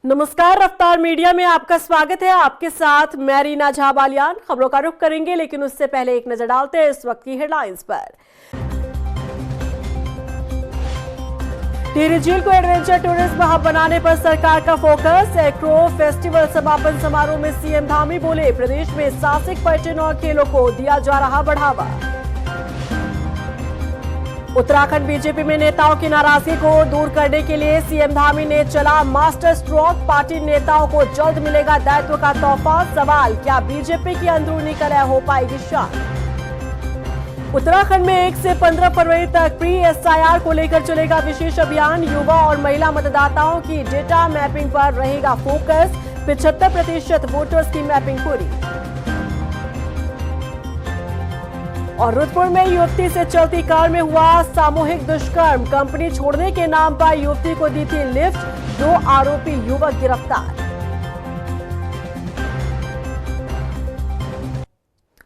नमस्कार, रफ्तार मीडिया में आपका स्वागत है। आपके साथ मैं रीना झा बालियान। खबरों का रुख करेंगे, लेकिन उससे पहले एक नजर डालते हैं इस वक्त की हेडलाइंस पर। टिहरी झील को एडवेंचर टूरिज्म हब बनाने पर सरकार का फोकस। एक्रो फेस्टिवल समापन समारोह में सीएम धामी बोले, प्रदेश में साहसिक पर्यटन और खेलों को दिया जा रहा बढ़ावा। उत्तराखंड बीजेपी में नेताओं की नाराजगी को दूर करने के लिए सीएम धामी ने चला मास्टर स्ट्रोक। पार्टी नेताओं को जल्द मिलेगा दायित्व का तोहफा। सवाल, क्या बीजेपी की अंदरूनी कलह हो पाएगी शांत? उत्तराखंड में 1 से 15 फरवरी तक प्री एसआईआर को लेकर चलेगा विशेष अभियान। युवा और महिला मतदाताओं की डेटा मैपिंग पर रहेगा फोकस। 75% वोटर्स की मैपिंग पूरी। और रुद्रपुर में युवती से चलती कार में हुआ सामूहिक दुष्कर्म। कंपनी छोड़ने के नाम पर युवती को दी थी लिफ्ट। 2 आरोपी युवक गिरफ्तार।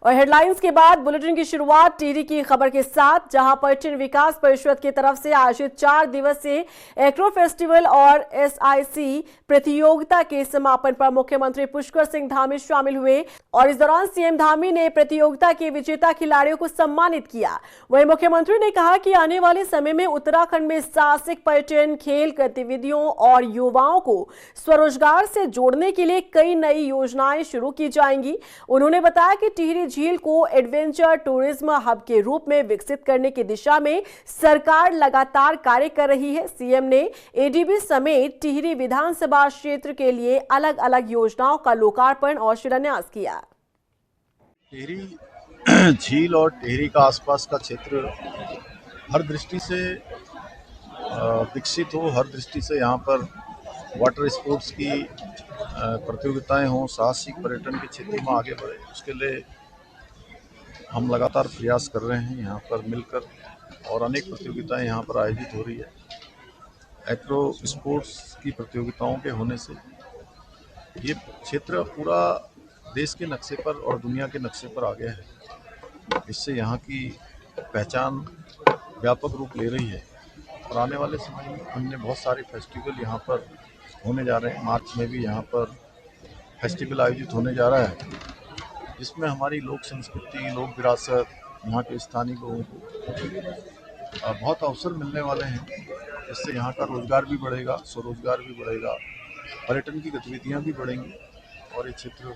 और हेडलाइंस के बाद बुलेटिन की शुरुआत टिहरी की खबर के साथ, जहां पर्यटन विकास परिषद की तरफ से आयोजित 4 दिवसीय एक्रो फेस्टिवल और एसआईसी प्रतियोगिता के समापन पर मुख्यमंत्री पुष्कर सिंह धामी शामिल हुए। और इस दौरान सीएम धामी ने प्रतियोगिता के विजेता खिलाड़ियों को सम्मानित किया। वहीं मुख्यमंत्री ने कहा कि आने वाले समय में उत्तराखंड में साहसिक पर्यटन, खेल गतिविधियों और युवाओं को स्वरोजगार से जोड़ने के लिए कई नई योजनाएं शुरू की जाएंगी। उन्होंने बताया कि टिहरी झील को एडवेंचर टूरिज्म हब के रूप में विकसित करने की दिशा में सरकार लगातार कार्य कर रही है। सीएम ने एडीबी समेत टिहरी विधानसभा क्षेत्र के लिए अलग अलग योजनाओं का लोकार्पण और शिलान्यास किया। टिहरी झील और टिहरी का आसपास का क्षेत्र हर दृष्टि से विकसित हो, हर दृष्टि से यहाँ पर वाटर स्पोर्ट्स की प्रतियोगिताएं हों, साहसिक पर्यटन के क्षेत्र में आगे बढ़े, उसके लिए हम लगातार प्रयास कर रहे हैं यहाँ पर मिलकर। और अनेक प्रतियोगिताएं यहाँ पर आयोजित हो रही है। एक्रो स्पोर्ट्स की प्रतियोगिताओं के होने से ये क्षेत्र पूरा देश के नक्शे पर और दुनिया के नक्शे पर आ गया है। इससे यहाँ की पहचान व्यापक रूप ले रही है। और आने वाले समय में हमने बहुत सारे फेस्टिवल यहाँ पर होने जा रहे हैं। मार्च में भी यहाँ पर फेस्टिवल आयोजित होने जा रहा है, जिसमें हमारी लोक संस्कृति, लोक विरासत, यहाँ के स्थानीय लोगों को बहुत अवसर मिलने वाले हैं। इससे यहाँ का रोजगार भी बढ़ेगा, स्वरोजगार भी बढ़ेगा, पर्यटन की गतिविधियाँ भी बढ़ेंगी और ये क्षेत्र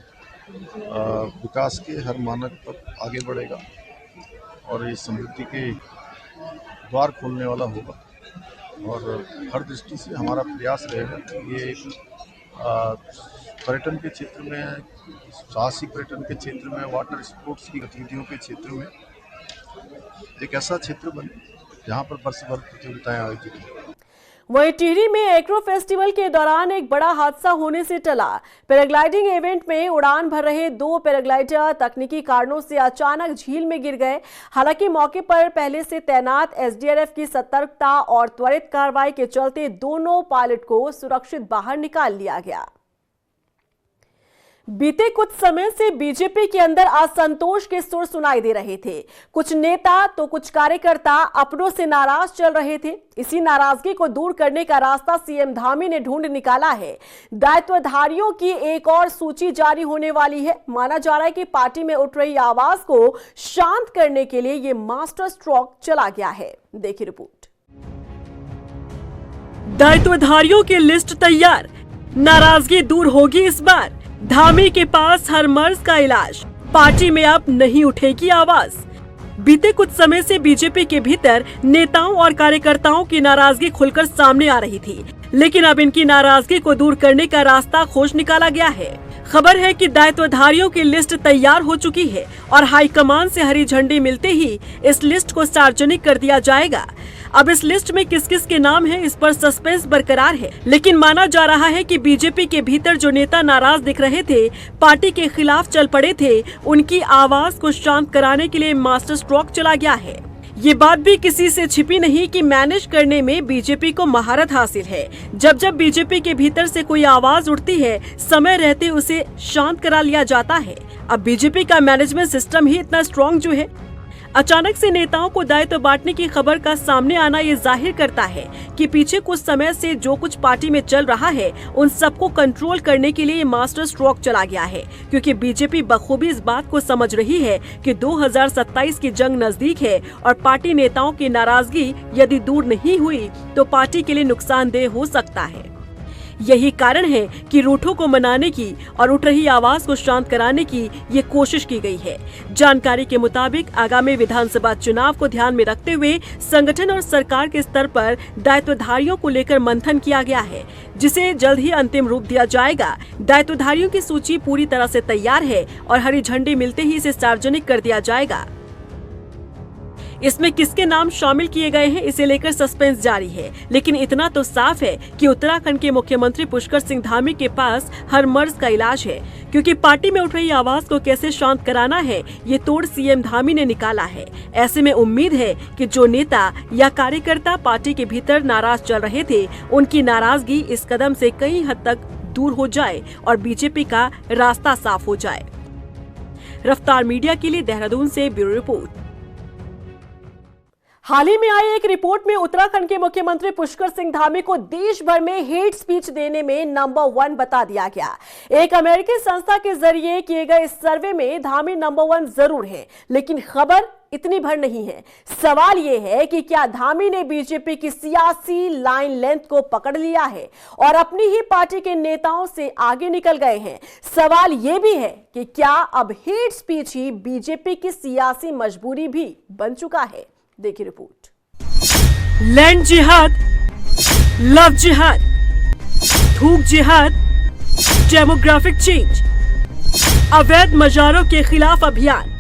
विकास के हर मानक पर आगे बढ़ेगा और ये समृद्धि के द्वार खोलने वाला होगा। और हर दृष्टि से हमारा प्रयास रहेगा कि ये पर्यटन के क्षेत्र में, साहसिक पर्यटन के क्षेत्र में, वाटर स्पोर्ट्स की गतिविधियों के क्षेत्र में एक ऐसा क्षेत्र बने जहां पर वर्ष भर प्रतियोगिताएं आयोजित हों। वहीं टिहरी में एक्रो फेस्टिवल के दौरान एक बड़ा हादसा होने से टला। पैराग्लाइडिंग इवेंट में उड़ान भर रहे 2 पैराग्लाइडर तकनीकी कारणों से अचानक झील में गिर गए। हालांकि मौके पर पहले से तैनात एसडीआरएफ की सतर्कता और त्वरित कार्रवाई के चलते दोनों पायलट को सुरक्षित बाहर निकाल लिया गया। बीते कुछ समय से बीजेपी के अंदर असंतोष के सुर सुनाई दे रहे थे। कुछ नेता तो कुछ कार्यकर्ता अपनों से नाराज चल रहे थे। इसी नाराजगी को दूर करने का रास्ता सीएम धामी ने ढूंढ निकाला है। दायित्वधारियों की एक और सूची जारी होने वाली है। माना जा रहा है कि पार्टी में उठ रही आवाज को शांत करने के लिए यह मास्टर स्ट्रोक चला गया है। देखिए रिपोर्ट। दायित्वधारियों की लिस्ट तैयार, नाराजगी दूर होगी इस बार। धामी के पास हर मर्ज का इलाज, पार्टी में अब नहीं उठेगी आवाज। बीते कुछ समय से बीजेपी के भीतर नेताओं और कार्यकर्ताओं की नाराजगी खुलकर सामने आ रही थी, लेकिन अब इनकी नाराजगी को दूर करने का रास्ता खोज निकाला गया है। खबर है कि दायित्वधारियों की लिस्ट तैयार हो चुकी है और हाईकमान से हरी झंडी मिलते ही इस लिस्ट को सार्वजनिक कर दिया जाएगा। अब इस लिस्ट में किस किस के नाम हैं, इस पर सस्पेंस बरकरार है, लेकिन माना जा रहा है कि बीजेपी के भीतर जो नेता नाराज दिख रहे थे, पार्टी के खिलाफ चल पड़े थे, उनकी आवाज को शांत कराने के लिए मास्टर स्ट्रोक चला गया है। ये बात भी किसी से छिपी नहीं कि मैनेज करने में बीजेपी को महारत हासिल है। जब जब बीजेपी के भीतर से कोई आवाज उठती है, समय रहते उसे शांत करा लिया जाता है। अब बीजेपी का मैनेजमेंट सिस्टम ही इतना स्ट्रॉन्ग जो है। अचानक से नेताओं को दायित्व बांटने की खबर का सामने आना ये जाहिर करता है कि पीछे कुछ समय से जो कुछ पार्टी में चल रहा है उन सबको कंट्रोल करने के लिए ये मास्टर स्ट्रोक चला गया है, क्योंकि बीजेपी बखूबी इस बात को समझ रही है कि 2027 की जंग नजदीक है और पार्टी नेताओं की नाराजगी यदि दूर नहीं हुई तो पार्टी के लिए नुकसानदेह हो सकता है। यही कारण है कि रूठों को मनाने की और उठ रही आवाज को शांत कराने की ये कोशिश की गई है। जानकारी के मुताबिक आगामी विधानसभा चुनाव को ध्यान में रखते हुए संगठन और सरकार के स्तर पर दायित्वधारियों को लेकर मंथन किया गया है, जिसे जल्द ही अंतिम रूप दिया जाएगा। दायित्वधारियों की सूची पूरी तरह से तैयार है और हरी झंडी मिलते ही इसे सार्वजनिक कर दिया जाएगा। इसमें किसके नाम शामिल किए गए हैं इसे लेकर सस्पेंस जारी है, लेकिन इतना तो साफ है कि उत्तराखंड के मुख्यमंत्री पुष्कर सिंह धामी के पास हर मर्ज का इलाज है, क्योंकि पार्टी में उठ रही आवाज को कैसे शांत कराना है ये तोड़ सीएम धामी ने निकाला है। ऐसे में उम्मीद है कि जो नेता या कार्यकर्ता पार्टी के भीतर नाराज चल रहे थे उनकी नाराजगी इस कदम से कई हद तक दूर हो जाए और बीजेपी का रास्ता साफ हो जाए। रफ्तार मीडिया के लिए देहरादून से ब्यूरो रिपोर्ट। हाल ही में आई एक रिपोर्ट में उत्तराखंड के मुख्यमंत्री पुष्कर सिंह धामी को देश भर में हेट स्पीच देने में नंबर 1 बता दिया गया। एक अमेरिकी संस्था के जरिए किए गए इस सर्वे में धामी नंबर 1 जरूर है, लेकिन खबर इतनी भर नहीं है। सवाल यह है कि क्या धामी ने बीजेपी की सियासी लाइन लेंथ को पकड़ लिया है और अपनी ही पार्टी के नेताओं से आगे निकल गए हैं। सवाल यह भी है कि क्या अब हेट स्पीच ही बीजेपी की सियासी मजबूरी भी बन चुका है। देखिए रिपोर्ट। लैंड जिहाद, लव जिहाद, थूक जिहाद, डेमोग्राफिक चेंज, अवैध मजारों के खिलाफ अभियान,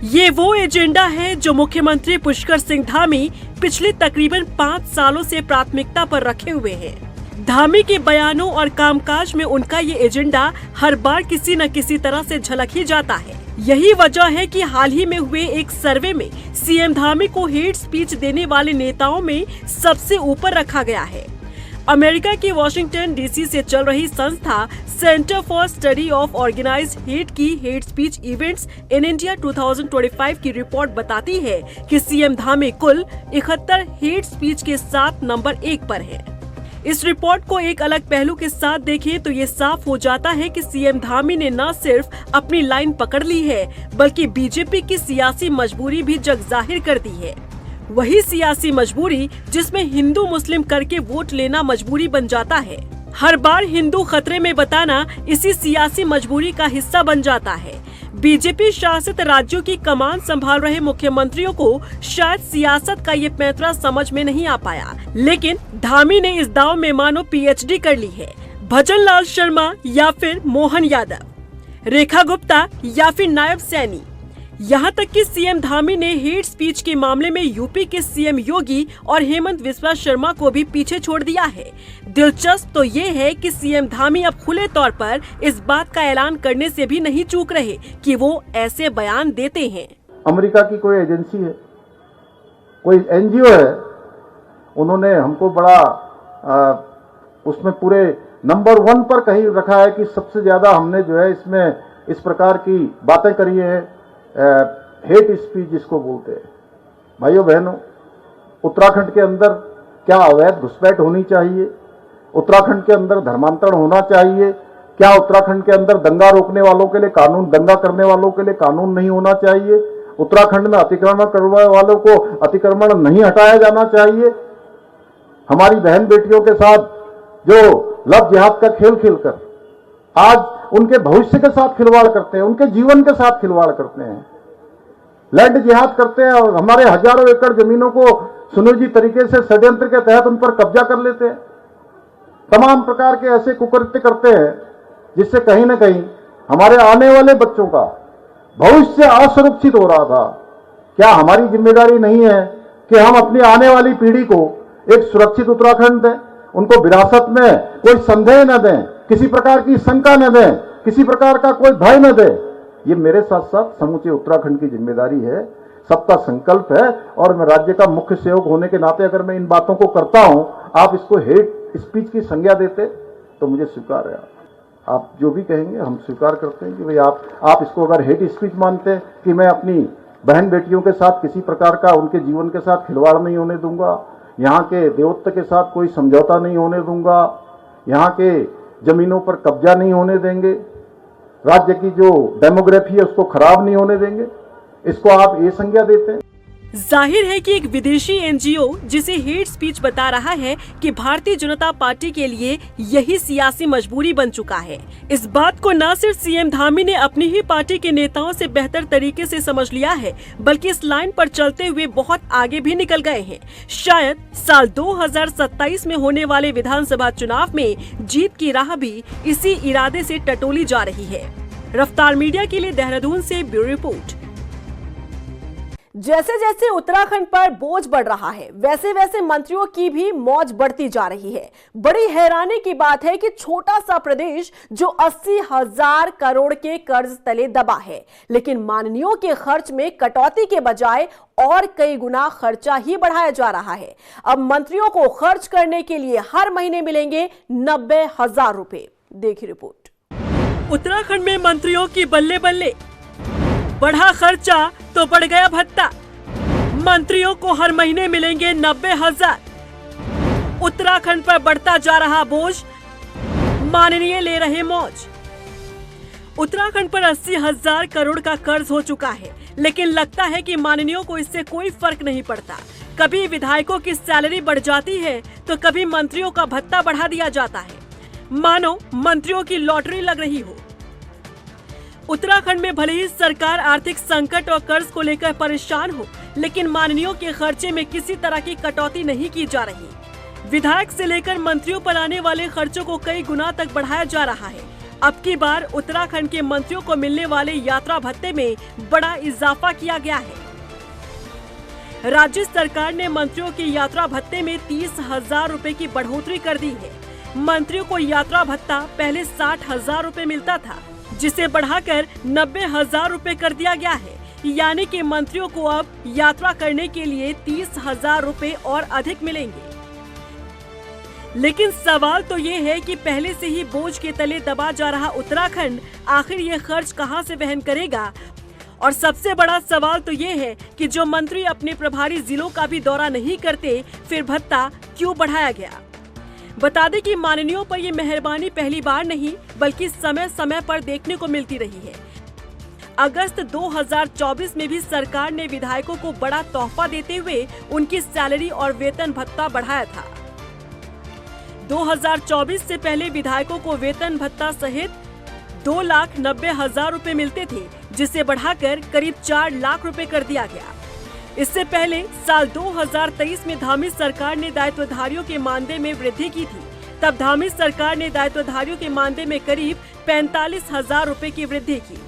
ये वो एजेंडा है जो मुख्यमंत्री पुष्कर सिंह धामी पिछले तकरीबन 5 सालों से प्राथमिकता पर रखे हुए हैं। धामी के बयानों और कामकाज में उनका ये एजेंडा हर बार किसी न किसी तरह से झलक ही जाता है। यही वजह है कि हाल ही में हुए एक सर्वे में सीएम धामी को हेट स्पीच देने वाले नेताओं में सबसे ऊपर रखा गया है। अमेरिका की वॉशिंगटन डीसी से चल रही संस्था Centre for Study of Organised Hate की hate speech events in India 2025 की रिपोर्ट बताती है कि सीएम धामी कुल 71 हेट स्पीच के साथ नंबर 1 पर है। इस रिपोर्ट को एक अलग पहलू के साथ देखें तो ये साफ हो जाता है कि सीएम धामी ने न सिर्फ अपनी लाइन पकड़ ली है बल्कि बीजेपी की सियासी मजबूरी भी जग जाहिर कर दी है। वही सियासी मजबूरी जिसमें हिंदू मुस्लिम करके वोट लेना मजबूरी बन जाता है। हर बार हिंदू खतरे में बताना इसी सियासी मजबूरी का हिस्सा बन जाता है। बीजेपी शासित राज्यों की कमान संभाल रहे मुख्यमंत्रियों को शायद सियासत का ये पैंतरा समझ में नहीं आ पाया, लेकिन धामी ने इस दाव में मानो पीएचडी कर ली है। भजन लाल शर्मा या फिर मोहन यादव, रेखा गुप्ता या फिर नायब सैनी, यहाँ तक कि सीएम धामी ने हेट स्पीच के मामले में यूपी के सीएम योगी और हेमंत बिस्वा शर्मा को भी पीछे छोड़ दिया है। दिलचस्प तो ये है कि सीएम धामी अब खुले तौर पर इस बात का ऐलान करने से भी नहीं चूक रहे कि वो ऐसे बयान देते हैं। अमेरिका की कोई एजेंसी है, कोई एनजीओ है, उन्होंने हमको बड़ा उसमें पूरे नंबर 1 पर कहीं रखा है कि सबसे ज्यादा हमने जो है इसमें इस प्रकार की बातें करी है, हेट स्पीच जिसको बोलते हैं। भाइयों बहनों, उत्तराखंड के अंदर क्या अवैध घुसपैठ होनी चाहिए? उत्तराखंड के अंदर धर्मांतरण होना चाहिए? क्या उत्तराखंड के अंदर दंगा रोकने वालों के लिए कानून, दंगा करने वालों के लिए कानून नहीं होना चाहिए? उत्तराखंड में अतिक्रमण करने वालों को अतिक्रमण नहीं हटाया जाना चाहिए? हमारी बहन बेटियों के साथ जो लव जिहाद का खेल खेलकर आज उनके भविष्य के साथ खिलवाड़ करते हैं, उनके जीवन के साथ खिलवाड़ करते हैं, लैंड जिहाद करते हैं और हमारे हजारों एकड़ जमीनों को सुनियोजी तरीके से षड्यंत्र के तहत उन पर कब्जा कर लेते हैं। तमाम प्रकार के ऐसे कुकृत्य करते हैं जिससे कहीं ना कहीं हमारे आने वाले बच्चों का भविष्य असुरक्षित हो रहा था। क्या हमारी जिम्मेदारी नहीं है कि हम अपनी आने वाली पीढ़ी को एक सुरक्षित उत्तराखंड दें, उनको विरासत में कोई संदेह न दें, किसी प्रकार की शंका न दें, किसी प्रकार का कोई भय न दें? ये मेरे साथ साथ समूचे उत्तराखंड की जिम्मेदारी है, सबका संकल्प है। और मैं राज्य का मुख्य सेवक होने के नाते अगर मैं इन बातों को करता हूं, आप इसको हेट स्पीच की संज्ञा देते तो मुझे स्वीकार है। आप जो भी कहेंगे हम स्वीकार करते हैं कि भाई आप इसको अगर हेट स्पीच मानते हैं कि मैं अपनी बहन बेटियों के साथ किसी प्रकार का उनके जीवन के साथ खिलवाड़ नहीं होने दूंगा। यहाँ के देवत्व के साथ कोई समझौता नहीं होने दूंगा। यहाँ के जमीनों पर कब्जा नहीं होने देंगे। राज्य की जो डेमोग्राफी है उसको खराब नहीं होने देंगे। इसको आप ये संज्ञा देते हैं। जाहिर है कि एक विदेशी एनजीओ जिसे हेट स्पीच बता रहा है कि भारतीय जनता पार्टी के लिए यही सियासी मजबूरी बन चुका है। इस बात को न सिर्फ सीएम धामी ने अपनी ही पार्टी के नेताओं से बेहतर तरीके से समझ लिया है, बल्कि इस लाइन पर चलते हुए बहुत आगे भी निकल गए हैं। शायद साल 2027 में होने वाले विधानसभा चुनाव में जीत की राह भी इसी इरादे से टटोली जा रही है। रफ्तार मीडिया के लिए देहरादून से ब्यूरो रिपोर्ट। जैसे जैसे उत्तराखंड पर बोझ बढ़ रहा है, वैसे वैसे मंत्रियों की भी मौज बढ़ती जा रही है। बड़ी हैरानी की बात है कि छोटा सा प्रदेश जो 80,000 करोड़ के कर्ज तले दबा है, लेकिन माननीयों के खर्च में कटौती के बजाय और कई गुना खर्चा ही बढ़ाया जा रहा है। अब मंत्रियों को खर्च करने के लिए हर महीने मिलेंगे 90,000 रुपए। देखिए रिपोर्ट। उत्तराखंड में मंत्रियों की बल्ले बल्ले, बढ़ा खर्चा तो बढ़ गया भत्ता। मंत्रियों को हर महीने मिलेंगे 90,000। उत्तराखंड पर बढ़ता जा रहा बोझ, माननीय ले रहे मौज। उत्तराखंड पर 80,000 करोड़ का कर्ज हो चुका है, लेकिन लगता है कि माननीयों को इससे कोई फर्क नहीं पड़ता। कभी विधायकों की सैलरी बढ़ जाती है तो कभी मंत्रियों का भत्ता बढ़ा दिया जाता है, मानो मंत्रियों की लॉटरी लग रही हो। उत्तराखंड में भले ही सरकार आर्थिक संकट और कर्ज को लेकर परेशान हो, लेकिन माननीयों के खर्चे में किसी तरह की कटौती नहीं की जा रही। विधायक से लेकर मंत्रियों पर आने वाले खर्चों को कई गुना तक बढ़ाया जा रहा है। अब की बार उत्तराखंड के मंत्रियों को मिलने वाले यात्रा भत्ते में बड़ा इजाफा किया गया है। राज्य सरकार ने मंत्रियों के यात्रा भत्ते में 30,000 रुपए की बढ़ोतरी कर दी है। मंत्रियों को यात्रा भत्ता पहले 60,000 रुपए मिलता था, जिसे बढ़ाकर 90,000 रुपए कर दिया गया है। यानी कि मंत्रियों को अब यात्रा करने के लिए 30,000 रुपए और अधिक मिलेंगे। लेकिन सवाल तो ये है कि पहले से ही बोझ के तले दबा जा रहा उत्तराखंड आखिर ये खर्च कहां से वहन करेगा? और सबसे बड़ा सवाल तो ये है कि जो मंत्री अपने प्रभारी जिलों का भी दौरा नहीं करते, फिर भत्ता क्यों बढ़ाया गया? बता दें कि माननीयों पर ये मेहरबानी पहली बार नहीं, बल्कि समय समय पर देखने को मिलती रही है। अगस्त 2024 में भी सरकार ने विधायकों को बड़ा तोहफा देते हुए उनकी सैलरी और वेतन भत्ता बढ़ाया था। 2024 से पहले विधायकों को वेतन भत्ता सहित 2,90,000 रुपए मिलते थे, जिसे बढ़ाकर करीब 4 लाख रुपए कर दिया गया। इससे पहले साल 2023 में धामी सरकार ने दायित्वधारियों के मानदेय में वृद्धि की थी। तब धामी सरकार ने दायित्वधारियों के मानदेय में करीब 45,000 रुपए की वृद्धि की।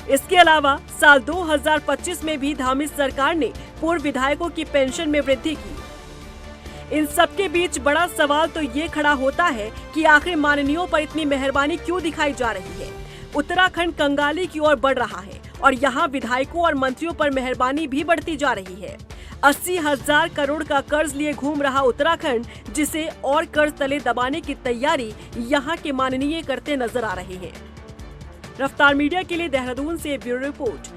इसके अलावा साल 2025 में भी धामी सरकार ने पूर्व विधायकों की पेंशन में वृद्धि की। इन सबके बीच बड़ा सवाल तो ये खड़ा होता है कि आखिर माननीयों पर इतनी मेहरबानी क्यों दिखाई जा रही है? उत्तराखंड कंगाली की ओर बढ़ रहा है और यहाँ विधायकों और मंत्रियों पर मेहरबानी भी बढ़ती जा रही है। 80,000 करोड़ का कर्ज लिए घूम रहा उत्तराखंड, जिसे और कर्ज तले दबाने की तैयारी यहाँ के माननीय करते नजर आ रहे हैं। रफ्तार मीडिया के लिए देहरादून से ब्यूरो रिपोर्ट।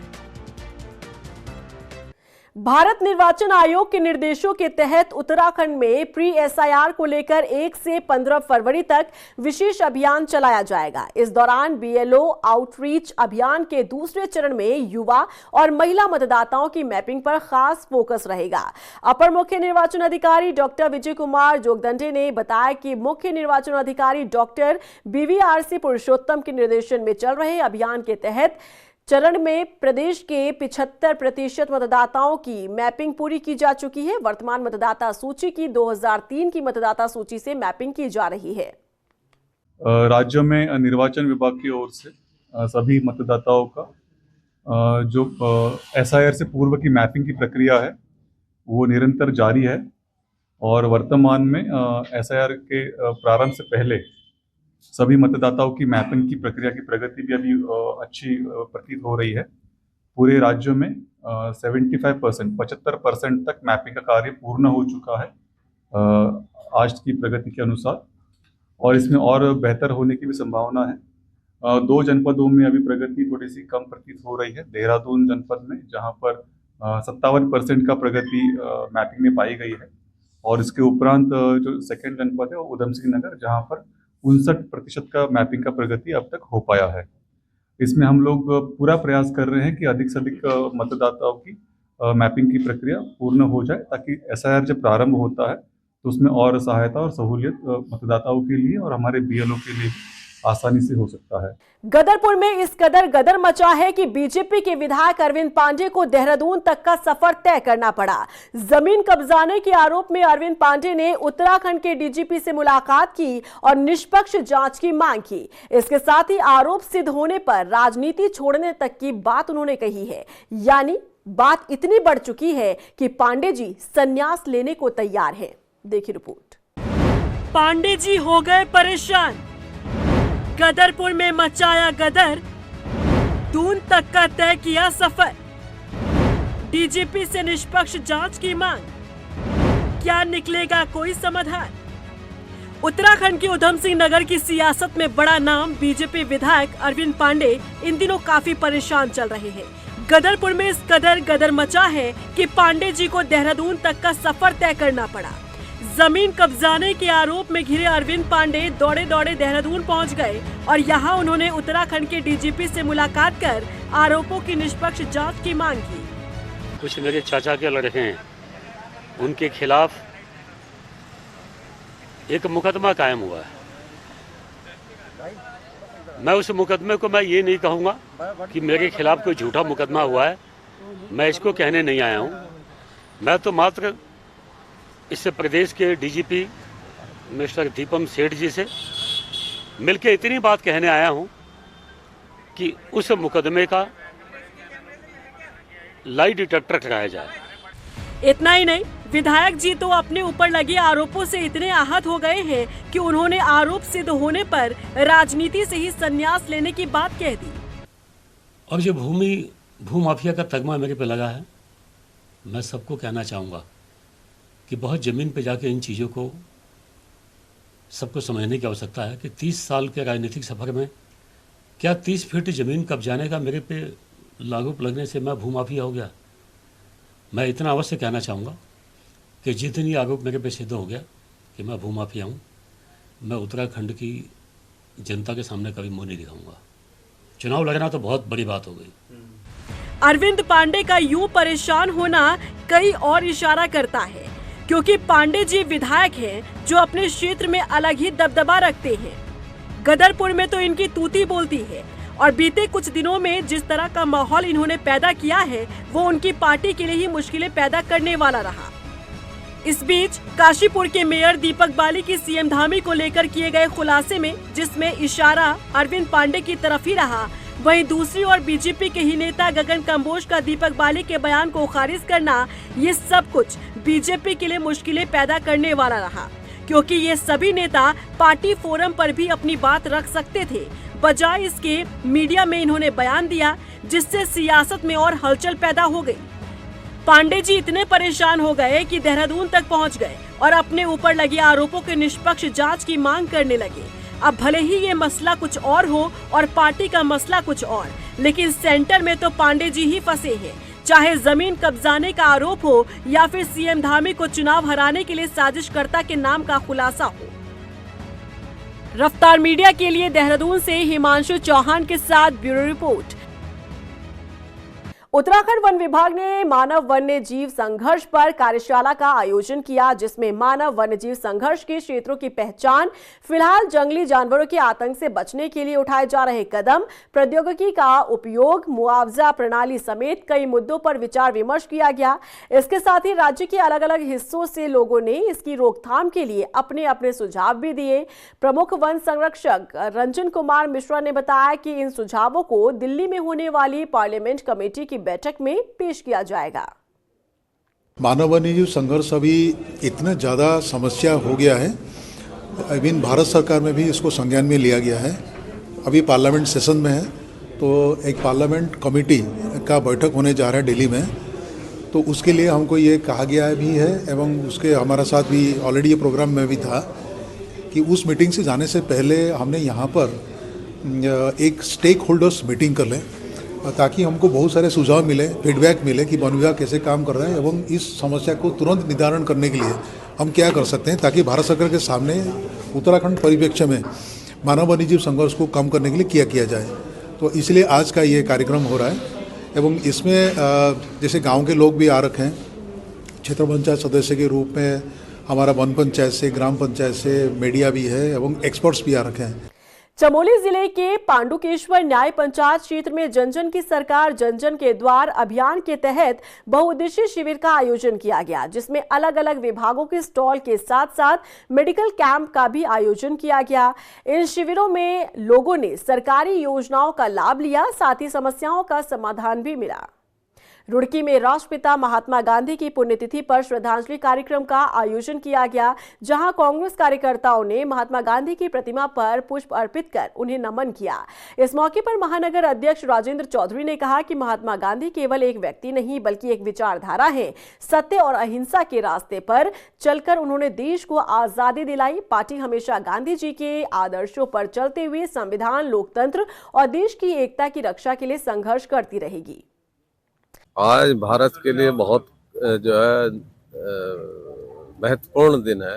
भारत निर्वाचन आयोग के निर्देशों के तहत उत्तराखंड में प्री एसआईआर को लेकर 1 से 15 फरवरी तक विशेष अभियान चलाया जाएगा। इस दौरान बीएलओ आउटरीच अभियान के दूसरे चरण में युवा और महिला मतदाताओं की मैपिंग पर खास फोकस रहेगा। अपर मुख्य निर्वाचन अधिकारी डॉक्टर विजय कुमार जोगदंडे ने बताया कि मुख्य निर्वाचन अधिकारी डॉक्टर बीवीआरसी पुरुषोत्तम के निर्देशन में चल रहे अभियान के तहत चरण में प्रदेश के 75% मतदाताओं की मैपिंग पूरी की जा चुकी है। वर्तमान मतदाता सूची की 2003 की मतदाता सूची से मैपिंग की जा रही है। राज्य में निर्वाचन विभाग की ओर से सभी मतदाताओं का जो एसआईआर से पूर्व की मैपिंग की प्रक्रिया है वो निरंतर जारी है और वर्तमान में एसआईआर के प्रारंभ से पहले सभी मतदाताओं की मैपिंग की प्रक्रिया की प्रगति भी अभी अच्छी प्रतीत हो रही है। पूरे राज्य में 75% तक मैपिंग का कार्य पूर्ण हो चुका है आज की प्रगति के अनुसार, और इसमें और बेहतर होने की भी संभावना है। 2 जनपदों में अभी प्रगति थोड़ी सी कम प्रतीत हो रही है। देहरादून जनपद में, जहां पर 57% का प्रगति मैपिंग में पाई गई है। और इसके उपरांत जो सेकेंड जनपद है वो उधम सिंह नगर, जहाँ पर 59% का मैपिंग का प्रगति अब तक हो पाया है। इसमें हम लोग पूरा प्रयास कर रहे हैं कि अधिक से अधिक मतदाताओं की मैपिंग की प्रक्रिया पूर्ण हो जाए, ताकि एसआईआर जब प्रारंभ होता है तो उसमें और सहायता और सहूलियत मतदाताओं के लिए और हमारे बीएलओ के लिए आसानी से हो सकता है। गदरपुर में इस कदर गदर मचा है कि बीजेपी के विधायक अरविंद पांडे को देहरादून तक का सफर तय करना पड़ा। जमीन कब्जाने के आरोप में अरविंद पांडे ने उत्तराखंड के डीजीपी से मुलाकात की और निष्पक्ष जांच की मांग की। इसके साथ ही आरोप सिद्ध होने पर राजनीति छोड़ने तक की बात उन्होंने कही है। यानी बात इतनी बढ़ चुकी है कि पांडे जी संन्यास लेने को तैयार हैं। देखिए रिपोर्ट। पांडे जी हो गए परेशान, गदरपुर में मचाया गदर, दून तक का तय किया सफर, डीजीपी से निष्पक्ष जांच की मांग, क्या निकलेगा कोई समाधान? उत्तराखंड के उधम सिंह नगर की सियासत में बड़ा नाम बीजेपी विधायक अरविंद पांडे इन दिनों काफी परेशान चल रहे हैं। गदरपुर में इस कदर गदर मचा है कि पांडे जी को देहरादून तक का सफर तय करना पड़ा। जमीन कब्जाने के आरोप में घिरे अरविंद पांडे दौड़े दौड़े देहरादून पहुंच गए और यहां उन्होंने उत्तराखंड के डीजीपी से मुलाकात कर आरोपों की निष्पक्ष जांच की मांग की। कुछ मेरे चाचा के लड़के हैं, उनके खिलाफ एक मुकदमा कायम हुआ है। मैं उस मुकदमे को मैं ये नहीं कहूँगा कि मेरे खिलाफ कोई झूठा मुकदमा हुआ है, मैं इसको कहने नहीं आया हूँ। मैं तो मात्र इस प्रदेश के डीजीपी मिस्टर दीपम सेठ जी से मिलके इतनी बात कहने आया हूँ कि उस मुकदमे का लाई डिटेक्टर कराया जाए। इतना ही नहीं, विधायक जी तो अपने ऊपर लगे आरोपों से इतने आहत हो गए हैं कि उन्होंने आरोप सिद्ध होने पर राजनीति से ही संन्यास लेने की बात कह दी। और जो भूमाफिया का तगमा मेरे पे लगा है, मैं सबको कहना चाहूँगा कि बहुत ज़मीन पे जाके इन चीज़ों को सबको समझने की आवश्यकता है कि 30 साल के राजनीतिक सफ़र में क्या 30 फीट ज़मीन कब्जाने का मेरे पे लागू लगने से मैं भूमाफिया हो गया। मैं इतना अवश्य कहना चाहूँगा कि जितनी आरोप मेरे पे सिद्ध हो गया कि मैं भूमाफिया हूँ, मैं उत्तराखंड की जनता के सामने कभी मुँह नहीं दिखाऊंगा। चुनाव लड़ना तो बहुत बड़ी बात हो गई। अरविंद पांडे का यूं परेशान होना कई और इशारा करता है, क्योंकि पांडे जी विधायक हैं जो अपने क्षेत्र में अलग ही दबदबा रखते हैं। गदरपुर में तो इनकी तूती बोलती है और बीते कुछ दिनों में जिस तरह का माहौल इन्होंने पैदा किया है वो उनकी पार्टी के लिए ही मुश्किलें पैदा करने वाला रहा। इस बीच काशीपुर के मेयर दीपक बाली की सीएम धामी को लेकर किए गए खुलासे में जिसमें इशारा अरविंद पांडे की तरफ ही रहा, वहीं दूसरी ओर बीजेपी के ही नेता गगन कंबोज का दीपक बाली के बयान को खारिज करना, ये सब कुछ बीजेपी के लिए मुश्किलें पैदा करने वाला रहा, क्योंकि ये सभी नेता पार्टी फोरम पर भी अपनी बात रख सकते थे। बजाय इसके मीडिया में इन्होंने बयान दिया, जिससे सियासत में और हलचल पैदा हो गई। पांडे जी इतने परेशान हो गए कि देहरादून तक पहुंच गए और अपने ऊपर लगे आरोपों के निष्पक्ष जांच की मांग करने लगे। अब भले ही ये मसला कुछ और हो और पार्टी का मसला कुछ और, लेकिन सेंटर में तो पांडे जी ही फंसे हैं। चाहे जमीन कब्जाने का आरोप हो या फिर सीएम धामी को चुनाव हराने के लिए साजिशकर्ता के नाम का खुलासा हो। रफ्तार मीडिया के लिए देहरादून से हिमांशु चौहान के साथ ब्यूरो रिपोर्ट। उत्तराखंड वन विभाग ने मानव वन्य जीव संघर्ष पर कार्यशाला का आयोजन किया, जिसमें मानव वन्य जीव संघर्ष के क्षेत्रों की पहचान, फिलहाल जंगली जानवरों के आतंक से बचने के लिए उठाए जा रहे कदम, प्रौद्योगिकी का उपयोग, मुआवजा प्रणाली समेत कई मुद्दों पर विचार विमर्श किया गया। इसके साथ ही राज्य के अलग अलग हिस्सों से लोगों ने इसकी रोकथाम के लिए अपने अपने सुझाव भी दिए। प्रमुख वन संरक्षक रंजन कुमार मिश्रा ने बताया कि इन सुझावों को दिल्ली में होने वाली पार्लियामेंट कमेटी की बैठक में पेश किया जाएगा। मानव वन्य जीव संघर्ष अभी इतना ज़्यादा समस्या हो गया है, इवन भारत सरकार में भी इसको संज्ञान में लिया गया है। अभी पार्लियामेंट सेशन में है, तो एक पार्लियामेंट कमेटी का बैठक होने जा रहा है दिल्ली में, तो उसके लिए हमको ये कहा गया भी है एवं उसके हमारा साथ भी ऑलरेडी ये प्रोग्राम में भी था कि उस मीटिंग से जाने से पहले हमने यहाँ पर एक स्टेक होल्डर्स मीटिंग कर लें ताकि हमको बहुत सारे सुझाव मिले, फीडबैक मिले कि वन विभाग कैसे काम कर रहा है एवं इस समस्या को तुरंत निवारण करने के लिए हम क्या कर सकते हैं ताकि भारत सरकार के सामने उत्तराखंड परिप्रेक्ष्य में मानव वन्यजीव संघर्ष को कम करने के लिए किया जाए। तो इसलिए आज का ये कार्यक्रम हो रहा है एवं इसमें जैसे गांव के लोग भी आ रखे हैं, क्षेत्र पंचायत सदस्य के रूप में हमारा वन पंचायत से, ग्राम पंचायत से, मीडिया भी है एवं एक्सपर्ट्स भी आ रखे हैं। चमोली जिले के पांडुकेश्वर न्याय पंचायत क्षेत्र में जन जन की सरकार जन जन के द्वार अभियान के तहत बहुउद्देशीय शिविर का आयोजन किया गया, जिसमें अलग अलग विभागों के स्टॉल के साथ साथ मेडिकल कैंप का भी आयोजन किया गया। इन शिविरों में लोगों ने सरकारी योजनाओं का लाभ लिया, साथ ही समस्याओं का समाधान भी मिला। रुड़की में राष्ट्रपिता महात्मा गांधी की पुण्यतिथि पर श्रद्धांजलि कार्यक्रम का आयोजन किया गया, जहां कांग्रेस कार्यकर्ताओं ने महात्मा गांधी की प्रतिमा पर पुष्प अर्पित कर उन्हें नमन किया। इस मौके पर महानगर अध्यक्ष राजेंद्र चौधरी ने कहा कि महात्मा गांधी केवल एक व्यक्ति नहीं बल्कि एक विचारधारा है। सत्य और अहिंसा के रास्ते पर चलकर उन्होंने देश को आजादी दिलाई। पार्टी हमेशा गांधी जी के आदर्शों पर चलते हुए संविधान, लोकतंत्र और देश की एकता की रक्षा के लिए संघर्ष करती रहेगी। आज भारत के लिए बहुत जो है महत्वपूर्ण दिन है।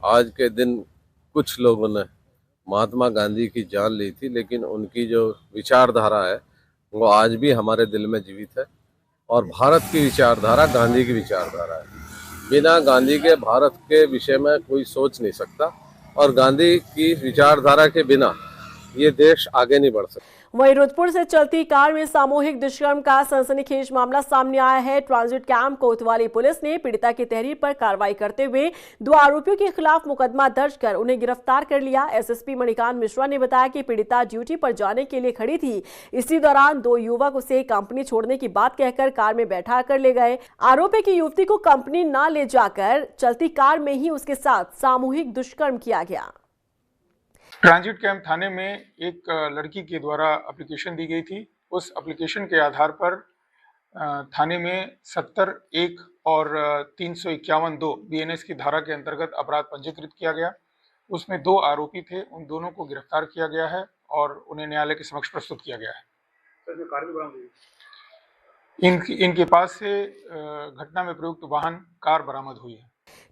आज के दिन कुछ लोगों ने महात्मा गांधी की जान ली थी, लेकिन उनकी जो विचारधारा है वो आज भी हमारे दिल में जीवित है। और भारत की विचारधारा गांधी की विचारधारा है। बिना गांधी के भारत के विषय में कोई सोच नहीं सकता और गांधी की विचारधारा के बिना ये देश आगे नहीं बढ़ सकता। वहीं रुद्रपुर से चलती कार में सामूहिक दुष्कर्म का सनसनीखेज मामला सामने आया है। ट्रांजिट कैंप कोतवाली पुलिस ने पीड़िता की तहरीर पर कार्रवाई करते हुए 2 आरोपियों के खिलाफ मुकदमा दर्ज कर उन्हें गिरफ्तार कर लिया। एसएसपी मणिकांत मिश्रा ने बताया कि पीड़िता ड्यूटी पर जाने के लिए खड़ी थी। इसी दौरान 2 युवक उसे कंपनी छोड़ने की बात कहकर कार में बैठा कर ले गए। आरोपी की युवती को कंपनी न ले जाकर चलती कार में ही उसके साथ सामूहिक दुष्कर्म किया गया। ट्रांजिट कैंप थाने में एक लड़की के द्वारा एप्लीकेशन दी गई थी। उस एप्लीकेशन के आधार पर थाने में 70(1) और 351(2) बीएनएस की धारा के अंतर्गत अपराध पंजीकृत किया गया। उसमें 2 आरोपी थे, उन दोनों को गिरफ्तार किया गया है और उन्हें न्यायालय के समक्ष प्रस्तुत किया गया है। सर, कार भी बरामद हुई। इनके पास से घटना में प्रयुक्त वाहन कार बरामद हुई है।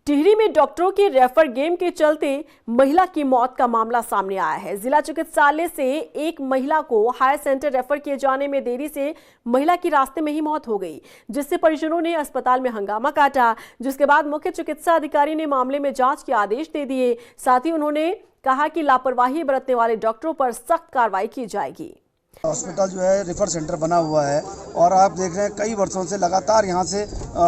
टिहरी में डॉक्टरों के रेफर गेम के चलते महिला की मौत का मामला सामने आया है। जिला चिकित्सालय से एक महिला को हायर सेंटर रेफर किए जाने में देरी से महिला की रास्ते में ही मौत हो गई, जिससे परिजनों ने अस्पताल में हंगामा काटा। जिसके बाद मुख्य चिकित्सा अधिकारी ने मामले में जांच के आदेश दे दिए। साथ ही उन्होंने कहा कि लापरवाही बरतने वाले डॉक्टरों पर सख्त कार्रवाई की जाएगी। हॉस्पिटल जो है रेफर सेंटर बना हुआ है और आप देख रहे हैं कई वर्षों से लगातार यहाँ से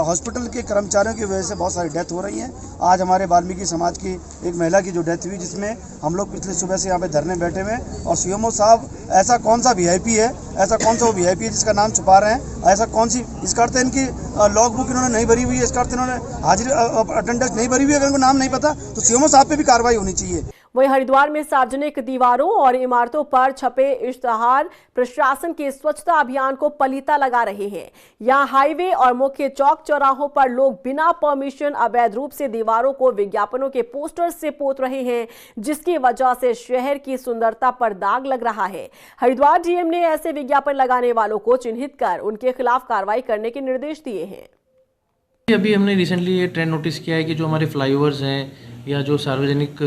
हॉस्पिटल के कर्मचारियों की वजह से बहुत सारी डेथ हो रही है। आज हमारे वाल्मीकि समाज की एक महिला की जो डेथ हुई, जिसमें हम लोग पिछले सुबह से यहाँ पे धरने बैठे हुए हैं और सीएमओ साहब ऐसा कौन सा वीआईपी है, ऐसा कौन सा वो वीआईपी है जिसका नाम छुपा रहे हैं, ऐसा कौन सी इस करते इनकी लॉग बुक इन्होंने नहीं भरी हुई है, इस करते इन्होंने हाजिरी अटेंडेंस नहीं भरी हुई है। अगर उनको नाम नहीं पता तो सीएमओ साहब पे भी कार्रवाई होनी चाहिए। वहीं हरिद्वार में सार्वजनिक दीवारों और इमारतों पर छपे इश्तहार प्रशासन के स्वच्छता अभियान को पलीता लगा रहे हैं। यहां हाईवे और मुख्य चौक चौराहों पर लोग बिना परमिशन अवैध रूप से दीवारों को विज्ञापनों के पोस्टर से पोत रहे हैं, जिसकी वजह से शहर की सुंदरता पर दाग लग रहा है। हरिद्वार डीएम ने ऐसे विज्ञापन लगाने वालों को चिन्हित कर उनके खिलाफ कार्रवाई करने के निर्देश दिए हैं। अभी हमने रिसेंटली ये ट्रेंड नोटिस किया है कि जो हमारे फ्लाईओवर्स हैं या जो सार्वजनिक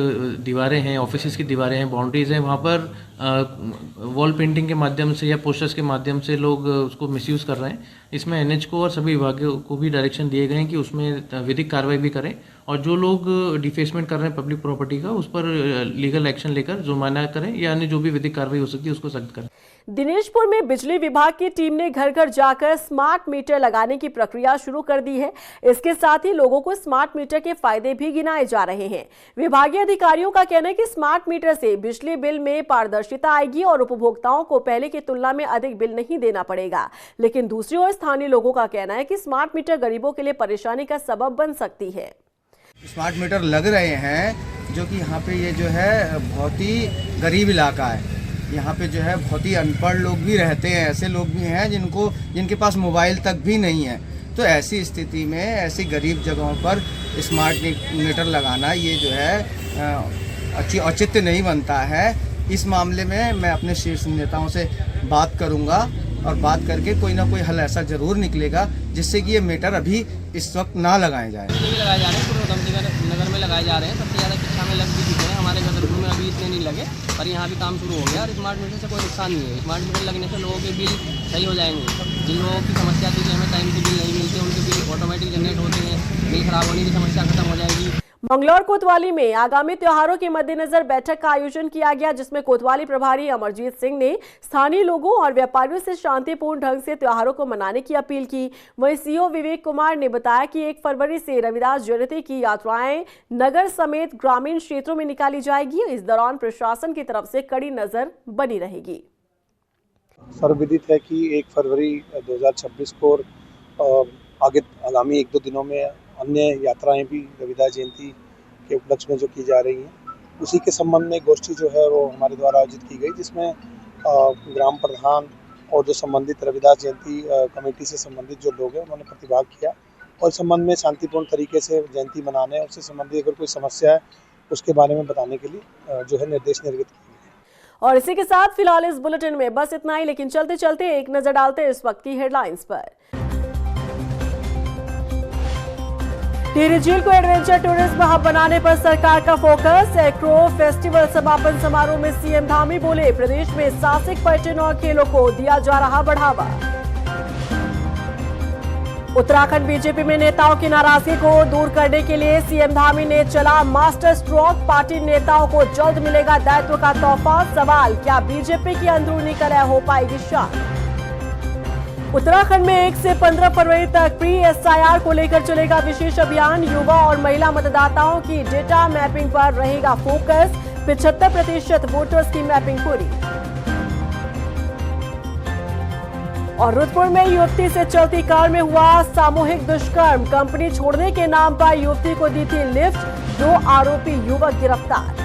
दीवारें हैं, ऑफिसेज की दीवारें हैं, बाउंड्रीज हैं, वहाँ पर वॉल पेंटिंग के माध्यम से या पोस्टर्स के माध्यम से लोग उसको मिसयूज़ कर रहे हैं। इसमें एनएच को और सभी विभागों को भी डायरेक्शन दिए गए हैं कि उसमें विधिक कार्रवाई भी करें और जो लोग डिफेसमेंट कर रहे हैं पब्लिक प्रॉपर्टी का, उस पर लीगल एक्शन लेकर जुर्माना करें या अन्य जो भी विधिक कार्रवाई हो सकती है उसको सख्त करें। दिनेशपुर में बिजली विभाग की टीम ने घर घर जाकर स्मार्ट मीटर लगाने की प्रक्रिया शुरू कर दी है। इसके साथ ही लोगों को स्मार्ट मीटर के फायदे भी गिनाए जा रहे हैं। विभागीय अधिकारियों का कहना है कि स्मार्ट मीटर से बिजली बिल में पारदर्शिता आएगी और उपभोक्ताओं को पहले की तुलना में अधिक बिल नहीं देना पड़ेगा। लेकिन दूसरी ओर स्थानीय लोगों का कहना है कि स्मार्ट मीटर गरीबों के लिए परेशानी का सबब बन सकती है। स्मार्ट मीटर लग रहे हैं जो कि यहाँ पे ये जो है बहुत ही गरीब इलाका है। यहाँ पे जो है बहुत ही अनपढ़ लोग भी रहते हैं, ऐसे लोग भी हैं जिनके पास मोबाइल तक भी नहीं है। तो ऐसी स्थिति में ऐसी गरीब जगहों पर स्मार्ट मीटर लगाना ये जो है औचित्य नहीं बनता है। इस मामले में मैं अपने शीर्ष नेताओं से बात करूँगा और बात करके कोई ना कोई हल ऐसा जरूर निकलेगा जिससे कि ये मीटर अभी इस वक्त ना लगाए जाए। लगाए जा रहे हैं, पूर्व नगर में लगाए जा रहे हैं, सबसे ज़्यादा शिक्षा में लग भी चुके हैं। हमारे गदरपुर में अभी इतने नहीं लगे, पर यहाँ भी काम शुरू हो गया। और स्मार्ट मीटर से कोई नुकसान नहीं है। स्मार्ट मीटर लगने से लोगों के बिल सही हो जाएंगे। जिन लोगों की समस्या थी कि हमें टाइम से बिल नहीं मिलते, उनके बिल ऑटोमेटिक जनरेट होते हैं, बिल खराब होने की समस्या खत्म हो जाएगी। मंगलौर कोतवाली में आगामी त्योहारों के मद्देनजर बैठक का आयोजन किया गया, जिसमें कोतवाली प्रभारी अमरजीत सिंह ने स्थानीय लोगों और व्यापारियों से शांतिपूर्ण ढंग से त्योहारों को मनाने की अपील की। वहीं सीओ विवेक कुमार ने बताया कि 1 फरवरी से रविदास जयंती की यात्राएं नगर समेत ग्रामीण क्षेत्रों में निकाली जाएगी। इस दौरान प्रशासन की तरफ से कड़ी नजर बनी रहेगी। सर्वविदित है कि 1 फरवरी 2026 को आगामी 1-2 दिनों में अन्य यात्राएं भी रविदास जयंती के उपलक्ष्य में जो की जा रही हैं, उसी के संबंध में गोष्ठी जो है वो हमारे द्वारा आयोजित की गई, जिसमें ग्राम प्रधान और जो संबंधित रविदास जयंती कमेटी से संबंधित जो लोग हैं उन्होंने प्रतिभाग किया और इस संबंध में शांतिपूर्ण तरीके से जयंती मनाने और उससे संबंधित अगर कोई समस्या है उसके बारे में बताने के लिए जो है निर्देश निर्गत किए। और इसी के साथ फिलहाल इस बुलेटिन में बस इतना ही, लेकिन चलते चलते एक नजर डालते हैं इस वक्त की हेडलाइंस पर। टिहरी झील को एडवेंचर टूरिज्म हब बनाने पर सरकार का फोकस। एक्रो फेस्टिवल समापन समारोह में सीएम धामी बोले, प्रदेश में साहसिक पर्यटन और खेलों को दिया जा रहा बढ़ावा। उत्तराखंड बीजेपी में नेताओं की नाराजगी को दूर करने के लिए सीएम धामी ने चला मास्टर स्ट्रोक। पार्टी नेताओं को जल्द मिलेगा दायित्व का तोहफा। सवाल, क्या बीजेपी की अंदरूनी कलह हो पाएगी शांत? उत्तराखंड में 1 से 15 फरवरी तक प्री एसआईआर को लेकर चलेगा विशेष अभियान। युवा और महिला मतदाताओं की डेटा मैपिंग पर रहेगा फोकस। 75% वोटर्स की मैपिंग पूरी। और रुद्रपुर में युवती से चलती कार में हुआ सामूहिक दुष्कर्म। कंपनी छोड़ने के नाम पर युवती को दी थी लिफ्ट। 2 आरोपी युवक गिरफ्तार।